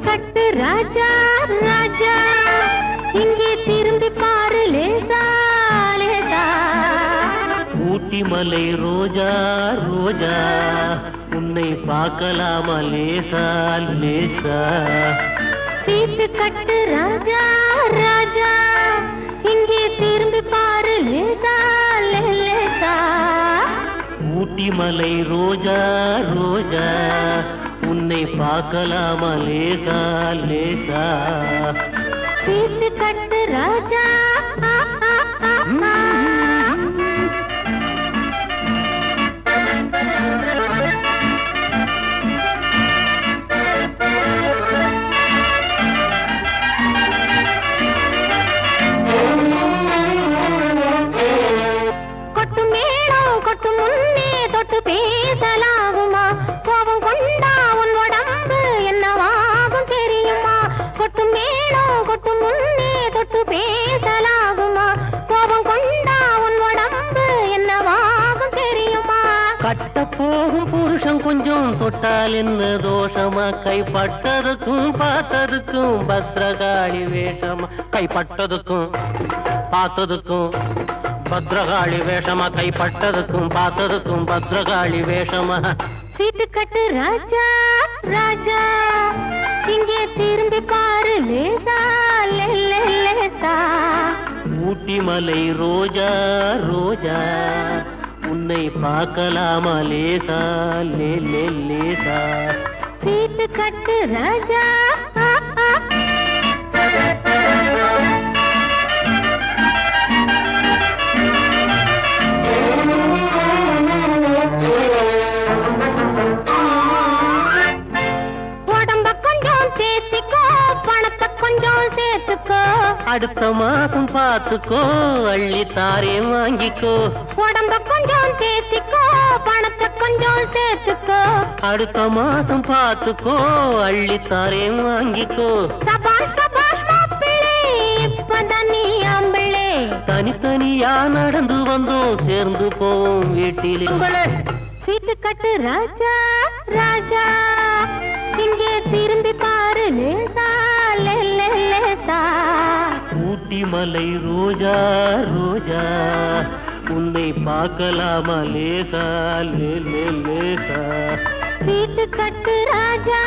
கட்டு ராஜா ராஜா இங்கே திரும்பி பாரு லேசா லேசா. ஊட்டி மலை ரோஜா ரோஜா உன்னை பார்க்கலாமா லேசா லேசா. சீட்டு கட்டு ராஜா ராஜா இங்கே திரும்பி பாரு லேசா லேசா. ஊட்டி மலை ரோஜா ரோஜா உன்னை பார்க்கலாமா லேசா லேசா. சீட்டு கட்டு ராஜா கொட்டு மேளம் கொட்டு முன்னே தொட்டு பேசலாகுமா? கோபம் கொண்டா உன் உடம்பு என்னவாகும் தெரியுமா? கொட்டு மேளம் கொட்டு முன்னே தொட்டு பேசலாகுமா? கோபம் கொண்டா உன் உடம்பு என்னவாகும் தெரியுமா? கட்ட போகும் புருஷன் கொஞ்சம் தொட்டால் என்ன தோஷமா? கைப்பட்டதுக்கும் பார்த்ததுக்கும் பத்ரகாளி வேஷமா? கைப்பட்டதுக்கும் பார்த்ததுக்கும் பத்ரகாளி வேஷமா? கைப்பட்டதுக்கும் பார்த்ததுக்கும் பத்ரகாளி வேஷமா? சீட்டு கட்டு ராஜா ராஜா இங்கே திரும்பி பாரு லேசா லேசா. ஊட்டி மலை ரோஜா ரோஜா உன்னை பார்க்கலாமா லேசா லேசா. சீட்டு கட்டு ராஜா உடம்ப கொஞ்சம் சேர்த்திக்கோ பணத்தை கொஞ்சம் சேர்த்துக்கோ. அடுத்த மாசம் பார்த்துக்கோ அள்ளி தாரே வாங்கிக்கோ. உடம்ப கொஞ்சம் சேர்த்திக்கோ பணத்தை கொஞ்சம் சேர்த்துக்கோ. அடுத்த மாசம் பார்த்துக்கோ அள்ளி தாரே வாங்கிக்கோ. சபாஷ் சபாஷ் மாப்பிள்ளை இப்பதான் நீ ஆம்பிள்ளை. தனித்தனியா நடந்து வந்தோம் சேர்ந்து போவோம் வீட்டிலே. சீட்டு கட்டு ராஜா ராஜா இங்கே திரும்பி பாரு லேசா லேசா. ஊட்டி மலை ரோஜா ரோஜா உன்னை பார்க்கலாமா லேசா லேசா. சீட்டு கட்டு ராஜா